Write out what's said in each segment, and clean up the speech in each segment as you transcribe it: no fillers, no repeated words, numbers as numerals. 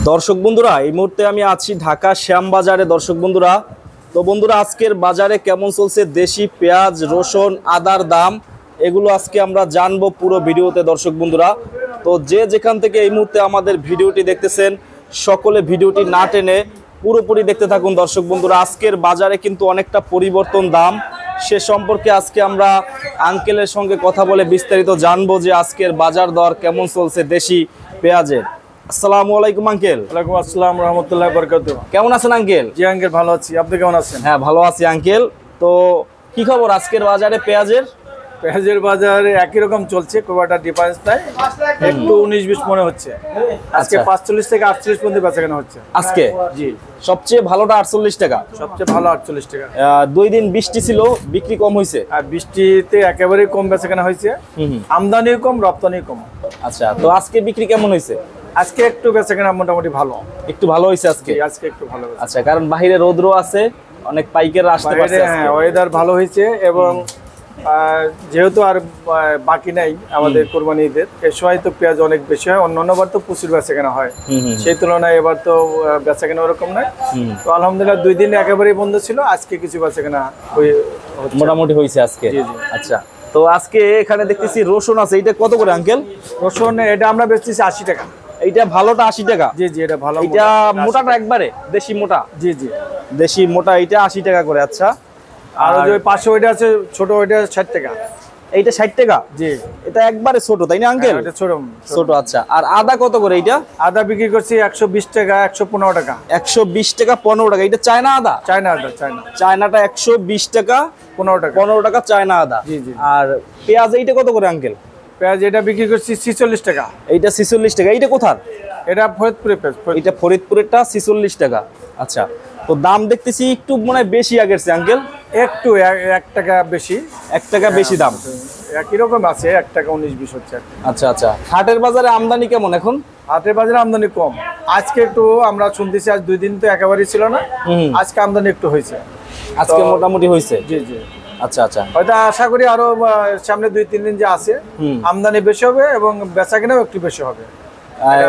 দর্শক বন্ধুরা, এই মুহূর্তে আমি আছি ঢাকা শ্যামবাজারে। দর্শক বন্ধুরা, তো বন্ধুরা আজকের বাজারে কেমন চলছে দেশি পেঁয়াজ, রসুন, আদার দাম, এগুলো আজকে আমরা জানবো পুরো ভিডিওতে। দর্শক বন্ধুরা, তো যে যেখান থেকে এই মুহূর্তে আমাদের ভিডিওটি দেখতেছেন, সকলে ভিডিওটি না টেনে পুরোপুরি দেখতে থাকুন। দর্শক বন্ধুরা, আজকের বাজারে কিন্তু অনেকটা পরিবর্তন দাম, সে সম্পর্কে আজকে আমরা আঙ্কেলের সঙ্গে কথা বলে বিস্তারিত জানবো যে আজকের বাজার দর কেমন চলছে দেশি পেঁয়াজের। আসসালামু আলাইকুম আঙ্কেল। ওয়ালাইকুম আসসালাম রাহমাতুল্লাহি ওয়া বারাকাতুহু। কেমন আছেন আঙ্কেল? জি আঙ্কেল, ভালো আছি। আপনি কেমন আছেন? হ্যাঁ, ভালো আছি আঙ্কেল। তো কি খবর আজকের বাজারে পেঁয়াজের? পেঁয়াজের বাজারে একই রকম চলছে, খুব একটা ডিফারেন্স নাই, একটু 19-20 মনে হচ্ছে। আজকে 45 থেকে 48 পর্যন্ত বেচাকেনা হচ্ছে আজকে। জি, সবচেয়ে ভালোটা 48 টাকা, সবচেয়ে ভালো 48 টাকা। 2 দিন বৃষ্টি ছিল, বিক্রি কম হয়েছে। আর বৃষ্টিতে একেবারেই কম বেচাকেনা হয়েছে, আমদানিও কম, রপ্তানিও কম। আচ্ছা, তো আজকে বিক্রি কেমন হয়েছে? আজকে একটু বেচাকেনা মোটামুটি ভালো, একটু ভালো হয়েছে আজকে। আজকে একটু ভালো হয়েছে। আচ্ছা, কারণ বাইরে রোদ্র আছে, অনেক পাইকাররা আসতে পারছে। হ্যাঁ, ওয়েদার ভালো হয়েছে এবং যেহেতু আর বাকি নাই আমাদের কোরবানি ঈদের, এ সময় তো পেঁয়াজ অনেক বেশি হয়, অন্যান্য বার তো প্রচুর বেচাকেনা হয়, সেই তুলনায় এবার তো বেচাকেনা ওরকম নয়। তো আলহামদুলিল্লাহ 2 দিন একেবারেই বন্ধ ছিল, আজকে কিছু বেচাকেনা মোটামুটি হয়েছে আজকে। জি জি। আচ্ছা, তো আজকে এখানে দেখতেছি রসুন আছে, এটা কত করে আঙ্কেল? রসুন এটা আমরা বেচতেছি 80 টাকা। এইটা ভালোটা 80 টাকা? জি জি, এটা ভালো। এটা মোটাটা একবারে দেশি মোটা? জি জি, দেশি মোটা এটা 80 টাকা করে। আচ্ছা, আর ওই যে 500 ওইটা আছে ছোট, ওইটা 60 টাকা। এইটা 60 টাকা? জি, এটা একবারে ছোট তাই না আঙ্কেল? এটা ছোট ছোট। আচ্ছা, আর আদা কত করে এইটা? আদা বিক্রি করছি 120 টাকা, 115 টাকা। 120 টাকা 15 টাকা। এটা চায়না আদা? চায়না আদা, চায়না। চায়নাটা 120 টাকা 15 টাকা। 15 টাকা চায়না আদা। জি জি। আর পেঁয়াজ এইটা কত করে আঙ্কেল? পেঁয়াজ এটা বিক্রি করছি 46 টাকা। এইটা 46 টাকা। এইটা কোথার? এটা ফরিদপুরে পেঁয়াজ। এটা ফরিদপুরেরটা 46 টাকা। আচ্ছা, তো দাম দেখতেছি একটু মনে হয় বেশি আগের চেয়ে আঙ্কেল। একটু 1 টাকা বেশি। 1 টাকা বেশি দাম। একই রকম আছে, 1 টাকা 19-20 হচ্ছে। আচ্ছা আচ্ছা, হাটের বাজারে আমদানি কেমন এখন? হাটের বাজারে আমদানি কম। আজকে একটু আমরা শুনতেছি, আজ 2 দিন তো একেবারেই ছিল না, আজকে আমদানি একটু হয়েছে। আজকে মোটামুটি হয়েছে। জি জি। আচ্ছা আচ্ছা, হয়তো আশা করি আরো সামনে 2-3 দিন যে আছে আমদানি বেশি হবে এবং বেচাকেনাও একটু বেশি হবে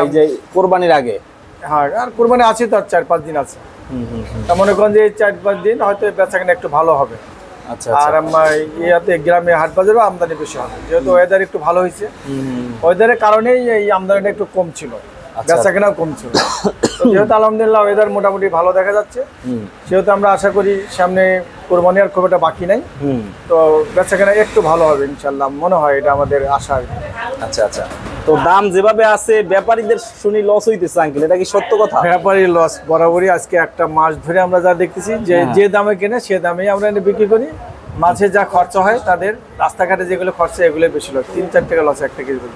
এই যে কোরবানির আগে। হ্যাঁ, আর কোরবানি আছে তো 4-5 দিন আছে। তা মনে করেন যে 4-5 দিন হয়তো বেচাকেনা একটু ভালো হবে। আচ্ছা, আর ইয়াতে গ্রামে হাট বাজারেও আমদানি বেশি হবে, যেহেতু ওয়েদার একটু ভালো হয়েছে। ওয়েদারের কারণেই এই আমদানিটা একটু কম ছিল, বেচাকেনাও কম ছিল। তো যেহেতু আলহামদুলিল্লাহ ওয়েদার মোটামুটি ভালো দেখা যাচ্ছে, সেহেতু আমরা আশা করি সামনে কোরবানি আর খুব একটা বাকি নাই, তো বেচাকেনা একটু ভালো হবে ইনশাল্লাহ, মনে হয় এটা আমাদের আশা। আচ্ছা আচ্ছা, তো দাম যেভাবে আছে ব্যাপারীদের শুনি লস হইতেছে আঙ্কেল, এটা কি সত্য কথা? ব্যাপারী লস বরাবরই। আজকে একটা মাস ধরে আমরা যা দেখতেছি যে দামে কেনে সে দামেই আমরা বিক্রি করি। মাঝে যা খরচা হয় তাদের, রাস্তাঘাটে যেগুলো খরচা এগুলো বেশি লস, 3-4 টাকা লস 1 কেজি।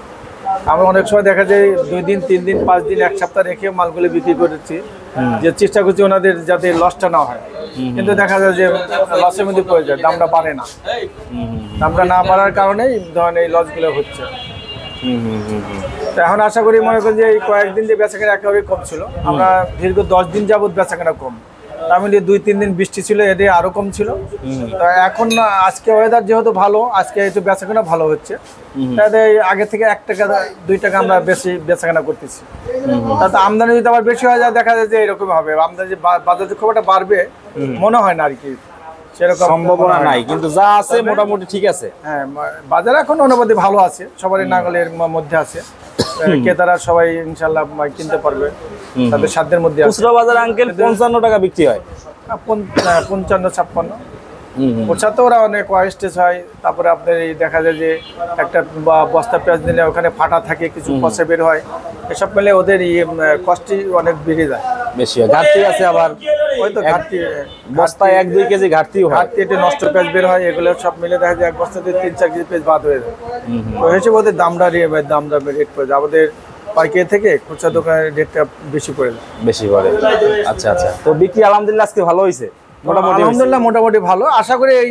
আমরা অনেক সময় দেখা যায় 2 দিন 3 দিন 5 দিন 1 সপ্তাহ রেখে মালগুলো বিক্রি করেছি, যে চেষ্টা করছি ওনাদের যাতে লসটা না হয়, কিন্তু দেখা যায় যে লসের মধ্যে পড়ে যায়, দামটা বাড়ে না। দামটা না বাড়ার কারণেই ধরেন এই লসগুলো হচ্ছে। এখন আশা করি, মনে করি যে এই কয়েকদিন যে বেচাকেনা একেবারে কম ছিল, আমরা দীর্ঘ 10 দিন যাবত বেচাকেনা কম, তার মধ্যে 2-3 দিন বৃষ্টি ছিল, এটা আরো কম ছিল। তো এখন আজকে ওয়েদার যেহেতু ভালো, আজকে একটু বেচাকেনা ভালো হচ্ছে, তাতে আগে থেকে 1 টাকা 2 টাকা আমরা বেশি বেচাকেনা করতেছি। তাতে আমদানি যদি আবার বেশি হয়ে যায়, দেখা যায় যে এরকম হবে, আমদানি বাজার যে খুব একটা বাড়বে মনে হয় না আর কি, সেরকম সম্ভাবনা নাই, কিন্তু যা আছে মোটামুটি ঠিক আছে। হ্যাঁ, বাজার এখন অনুপাতে ভালো আছে, সবারই নাগালের মধ্যে আছে, ক্রেতারা সবাই ইনশাল্লাহ কিনতে পারবে, তাদের সাধ্যের মধ্যে। খুচরা বাজার আঙ্কেল 55 টাকা বিক্রি হয়, 55-56। ওর সাথে ওরা অনেক ওয়েস্টেজ হয়। তারপরে আপনার এই দেখা যায় যে একটা বস্তা পেঁয়াজ নিলে ওখানে ফাটা থাকে, কিছু পচে বের হয়, এসব মিলে ওদের কস্টই অনেক বেড়ে যায়, বেশি হয়, ঘাটতি আছে। আবার হয়তো ঘাটতি, বস্তায় 1-2 কেজি ঘাটতিও হয়, ঘাটতি একটু নষ্ট পেঁয়াজ বের হয়, এগুলো সব মিলে দেখা যায় 1 বস্তাতে 3-4 কেজি পেঁয়াজ বাদ হয়ে যায়। তো হিসেবে ওদের দামটা রেট পড়ে যায়, আমাদের পাইকারি থেকে খুচরা দোকানের রেটটা বেশি পড়ে যায়, বেশি পড়ে। আচ্ছা আচ্ছা, তো বিক্রি আলহামদুলিল্লাহ আজকে ভালো হয়েছে মোটামুটি? আলহামদুলিল্লাহ মোটামুটি ভালো। আশা করি এই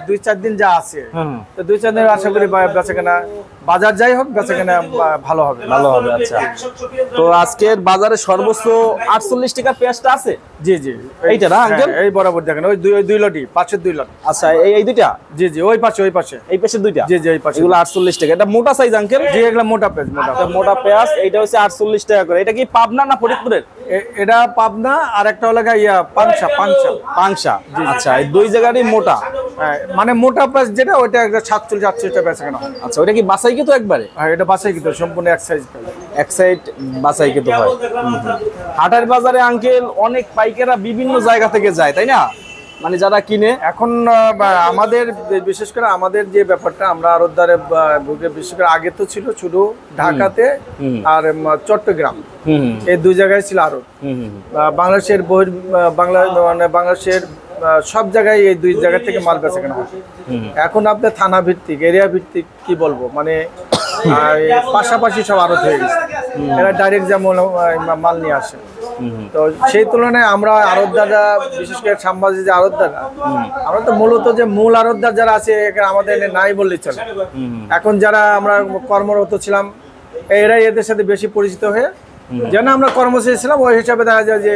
2-4 দিন যা আছে, তো 2-4 দিন আশা করি বেচাকেনা বাজার যাই হোক বেচাকেনা ভালো হবে। ভালো হবে। আচ্ছা, তো আজকের বাজারে সর্বোচ্চ 48 টাকা পেঁয়াজটা আছে। জি জি, এইটা না আঙ্কেল? এই বরাবর দেখেন ওই দুই লটি, পাশের 2 লট। আচ্ছা, এই দুইটা? জি জি, ওই পাশে এই পাশে দুইটা? জি জি, এই পাশে। এগুলো 48 টাকা। এটা মোটা সাইজ আঙ্কেল? জি, এগুলো মোটা পেঁয়াজ, মোটা পেঁয়াজ। এইটা হচ্ছে 48 টাকা করে। এটা কি পাবনা না ফরিদপুরের? এটা পাবনা, আর একটা হলো পাংশা। পাংশা। আচ্ছা, এই দুই জায়গারই মোটা। মানে মোটা পেঁয়াজ যেটা, ওইটা একটা 47-48 টাকা বেচাকেনা হয়। আচ্ছা, ওটা কি বাছাই কিন্তু একবারে? হ্যাঁ, এটা বাছাই কিন্তু সম্পূর্ণ এক সাইজ পেঁয়াজ। এক সাইড বাছাই কিন্তু হয়। হাটের বাজারে আঙ্কেল অনেক পাইকাররা বিভিন্ন জায়গা থেকে যায়, তাই না? মানে যারা কিনে এখন আমাদের বিশেষ করে আমাদের যে ব্যাপারটা, আমরা আড়তদারে বিশেষ করে আগে তো ছিল শুধু ঢাকাতে আর চট্টগ্রাম, এই 2 জায়গায় ছিল আড়ত। বাংলাদেশের বাংলাদেশের সব জায়গায় এই 2 জায়গা থেকে মাল বেচাকেনা হয়। এখন আপনার থানা ভিত্তিক, এরিয়া ভিত্তিক কি বলবো, মানে পাশাপাশি সব আড়ত হয়ে গেছে। এরা ডাইরেক্ট যেমন মাল নিয়ে আসে। তো সেই তুলনায় আমরা আড়তদাররা, বিশেষ করে শ্যামবাজারে যে আড়তদাররা, আমরা তো মূলত যে মূল আড়তদার যারা আছে আমাদের নাই বললেই চলে। এখন যারা আমরা কর্মরত ছিলাম, এরাই এদের সাথে বেশি পরিচিত হয়ে, যেন আমরা কর্মচারী ছিলাম, ওই হিসাবে দেখা যায় যে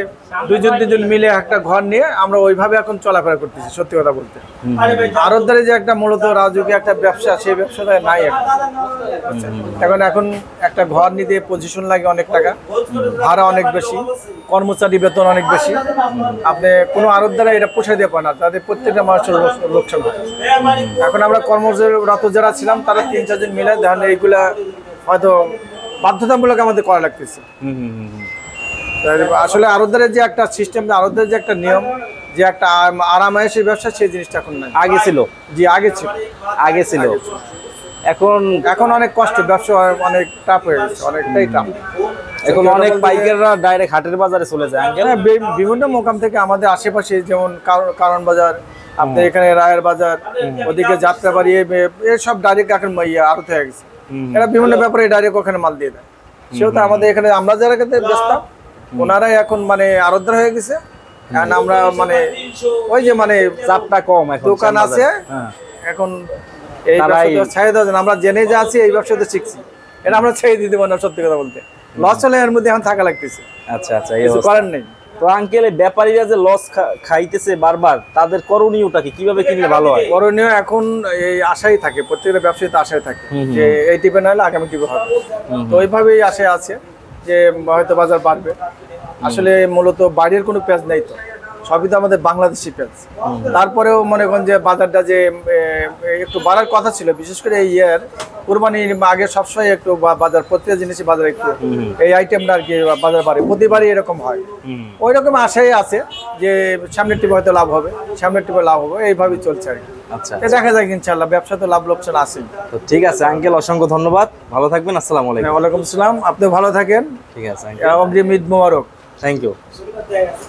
2 জন মিলে একটা ঘর নিয়ে আমরা ওইভাবে এখন চলাফেরা করতেছি। সত্যি কথা বলতে, আড়তদারি যে একটা মূলত রাজকীয় একটা ব্যবসা, সেই ব্যবসাটা নাই এখন। এখন একটা ঘর নিতে পজিশন লাগে অনেক টাকা, ভাড়া অনেক বেশি, কর্মচারী বেতন অনেক বেশি। আপনি কোনো আড়তদারা এটা পোষাই দিয়ে পায় না, তাদের প্রত্যেকটা মানুষের লোকসান হয়। এখন আমরা কর্মরত যারা ছিলাম, তারা 3-4 জন মিলে দেখেন এইগুলা হয়তো বাধ্যতামূলক আমাদের করা লাগতেছে। আসলে আড়তদারের যে একটা সিস্টেম, আড়তদারের যে একটা নিয়ম, যে একটা আরামায়েশের ব্যবসা, সেই জিনিসটা এখন নাই। আগে ছিল? জি, আগে ছিল। এখন অনেক কষ্ট, ব্যবসা অনেক টাফ হয়ে গেছে, অনেকটাই টাফ। এখন অনেক পাইকাররা ডাইরেক্ট হাটের বাজারে চলে যায়। বিভিন্ন মোকাম থেকে আমাদের আশেপাশে, যেমন কারণ বাজার, আপনার এখানে রায়ের বাজার, ওদিকে যাত্রাবাড়ি, এসব ডাইরেক্ট এখন আড়ত হয়ে গেছে। এরা বিভিন্ন ব্যাপারে ডাইরেক্ট ওখানে মাল দিয়ে দেয়। সেহেতু আমাদের এখানে আমরা যারা বেচতাম, ওনারাই এখন মানে আড়তদার হয়ে গেছে। আমরা মানে ওই যে মানে চাপটা কম, দোকান আছে এখন, এই ব্যবসাটা ছেড়ে দেওয়া যায়। আমরা জেনে যে আছি এই ব্যবসাতে শিখছি, এটা আমরা ছেড়ে দিতে পারি না। সত্যি কথা বলতে, লস হলে এর মধ্যে এখন থাকা লাগতেছে। আচ্ছা, কিছু করার নেই। তো আঙ্কেল, ব্যাপারীরা যে লস খাইতেছে বারবার, তাদের করণীয়টা কি? কিভাবে কিনলে ভালো হয়? করণীয় এখন এই আশাই থাকে, প্রত্যেকটা ব্যবসায়ীতে আশাই থাকে যে এই টিপে না হলে আগামী টিপে হবে। তো ওইভাবেই আশায় আছে যে হয়তো বাজার বাড়বে। আসলে মূলত বাইরের কোনো পেঁয়াজ নেই, তো সবই তো আমাদের বাংলাদেশি পেঁয়াজ। তারপরেও মনে করেন যে বাজারটা যে একটু বাড়ার কথা ছিল, বিশেষ করে এই কুরবানির আগে সবসময় একটু বাজার, প্রত্যেকটা জিনিসই বাজার একটু এই আইটেমটা আর কি বাজার বাড়ে, প্রতিবারই এরকম হয়। ওই রকম আশাই আছে যে সামনের টিপে হয়তো লাভ হবে, এইভাবেই চলছে আর কি। আচ্ছা, দেখা যায় ইনশাআল্লাহ, ব্যবসা তো লাভ লোকসান আছে। তো ঠিক আছে আঙ্কেল, অসংখ্য ধন্যবাদ, ভালো থাকবেন। আসসালামু আলাইকুম। ওয়ালাইকুম আসসালাম, আপনি ভালো থাকেন। ঠিক আছে, অগ্রিম ঈদ মোবারক। Thank you.